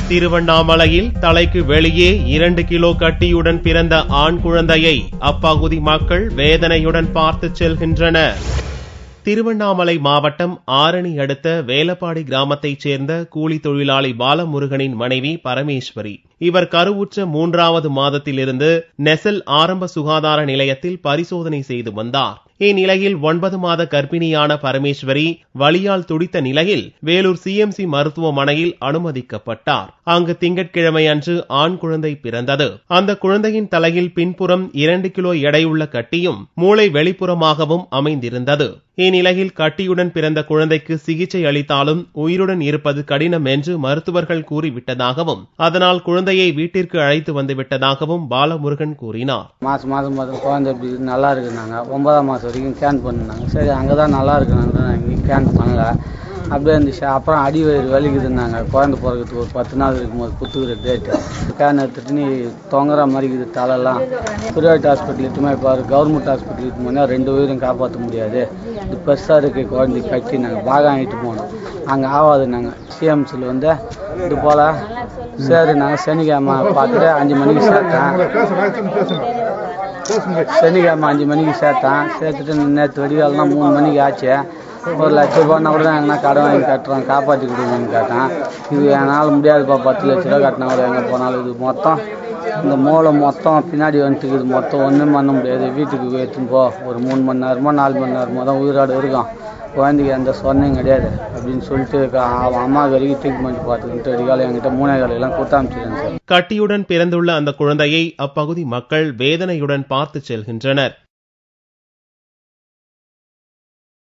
திருவண்ணாமலையில் தலைக்கு வெளியே 2 கிலோ கட்டியுடன் பிறந்த ஆண் குழந்தையை அப்பகுதி மக்கள் வேதனையுடன் பார்த்துச் செல்கின்றனர். திருவண்ணாமலை மாவட்டம் ஆரணி அடுத்த வேலப்பாடி கிராமத்தைச் சேர்ந்த கூலி தொழிலாளி பாலமுருகனின் மனைவி பரமேஸ்வரி. இவர் கருவுற்ற 3வது மாதத்திலிருந்து நெசல் ஆரம்ப சுகாதார நிலையத்தில் பரிசோதனை செய்து வந்தார். இந்நிலையில் 9 மாத கர்ப்பிணியான பரமேஸ்வரி வலியால் துடித்த நிலையில் வேலூர் சிஎம்சி மருத்துவமனையில் அனுமதிக்கப்பட்டார். அங்கு திங்கட்கிழமை அன்று ஆண் குழந்தை பிறந்தது. அந்த குழந்தையின் தலையில் பின்புறம் 2 கிலோ எடையுள்ள கட்டியும் மூளை வெளிப்புறமாகவும் அமைந்திருந்தது. இந்நிலையில் கட்டியுடன் பிறந்த குழந்தைக்கு சிகிச்சை அளித்தாலும் உயிருடன் இருப்பது கடினம் என்று மருத்துவர்கள் கூறிவிட்டதாகவும் அதனால் குழந்தையை வீட்டிற்கு அழைத்து வந்துவிட்டதாகவும் பாலமுருகன் கூறினார். மாதம் குழந்தை நல்லா இருக்குனாங்க. 9ஆம் மாதம் வரைக்கும் ஸ்கேன் பண்ணாங்க. சரி, அங்கதான் நல்லா இருக்குனாங்க. ஸ்கேன் பண்ணல, அப்படியே இருந்துச்சு. அப்புறம் அடி வயிறு வலிக்குதுன்னாங்க. குழந்தை பிறகுறதுக்கு ஒரு 10 நாள் இருக்கும்போது குத்துக்கிற டேட்டு ஸ்கேன் எடுத்துட்டு நீ தொங்குற மாதிரி இருக்குது தலைலாம். பிரைவேட் ஹாஸ்பிட்டல் இட்டுமே பாரு, கவர்மெண்ட் ஹாஸ்பிட்டல் இட்டு போனால் 2 உயிரும் காப்பாற்ற முடியாது. இது பெருசாக இருக்கு குழந்தை கட்டி நாங்கள் பாகம் ஆகிட்டு போனோம். அங்கே ஆகாது. நாங்கள் சிஎம்சியில் வந்து இது போல் சரி நாங்கள் சனிக்கிழமை பார்த்துட்டு 5 மணிக்கு சேர்த்தேன். சனிக்கிழமை 5 மணிக்கு சேர்த்துட்டு நேற்று வெடிகாலம்னா 3 மணிக்கு ஆச்சு. 1 லட்ச ரூபாய்னா கூட எங்கன்னா கடன் வாங்கி கட்டுறோம், காப்பாற்றி கொடுங்கன்னு கேட்டேன். இது என்னால் முடியாதுப்பா, 10 லட்ச ரூபா கட்டினா கூட எங்கே போனாலும் இது மொத்தம் இந்த மூளை மொத்தம் பின்னாடி வந்துட்டு இது மொத்தம் ஒன்றும் பண்ண முடியாது. வீட்டுக்கு எடுத்துன்னு போ, ஒரு 3 மணி நேரமோ 4 மணி நேரமோ தான் உயிரோடு இருக்கும். குழந்தைக்கு எந்த சொன்னையும் கிடையாது அப்படின்னு சொல்லிட்டு அம்மா வரைக்கும் ட்ரீட்மெண்ட் பார்த்துக்கிட்டு அடிக்கால என்கிட்ட 3 காலையெல்லாம் கொடுத்தாமிச்சிருந்தேன் சார். கட்டியுடன் பிறந்துள்ள அந்த குழந்தையை அப்பகுதி மக்கள் வேதனையுடன் பார்த்து செல்கின்றனர்.